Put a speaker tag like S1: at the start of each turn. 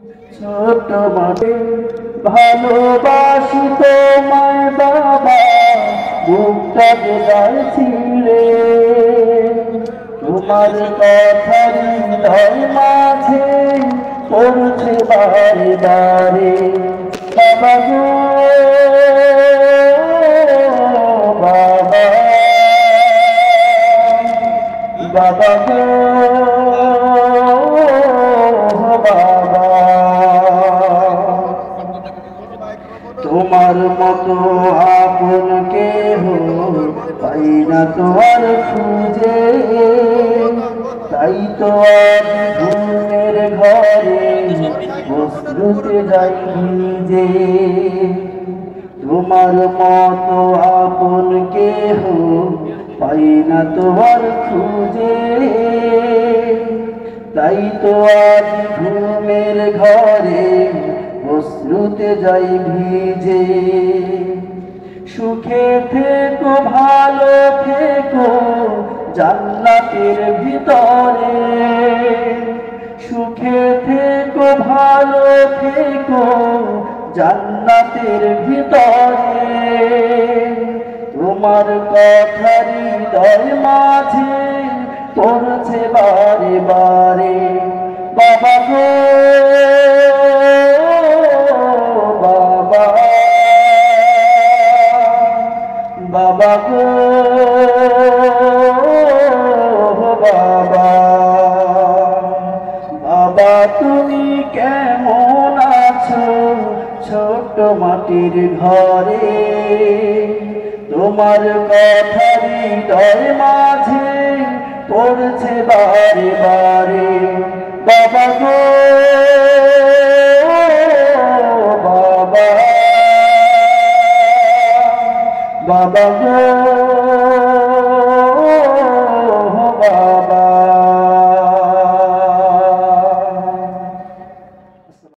S1: ছোট মাঠে ভালোবাসি তোমায় বাবা, বুকটা জোড়ায় ছিলে তোমার কথা হৃদয় মাঝে পড়ছে বারে বারে। বাবা গো বাবা, বাবা গো বাবা, তোমার মতো আপন কেহ পাই না তো আর খুঁজে, তাই তো আজ ঘুমের ঘরে বসতে যাই নিজে। তোমার মতো আপন কেহ পাই না তো আর খুঁজে, তাই তো আজ ঘুমের ঘরে অশ্রুতে যাই ভিজে। সুখে থেকো ভালো থেকো জান্নাতের ভিতরে, সুখে থেকো ভালো থেকো জান্নাতের ভিতরে। তোমার কথা হৃদয় মাঝে পড়ছে বারে বারে। বাবা গো বাবা, বাবা গো বাবা, বাবা তুমি কেমন আছো ছোট মাটির ঘরে? তোমার কথা হৃদয় মাঝে পড়ছে বারে বারে। বাবা গো বাবা, বাবা গো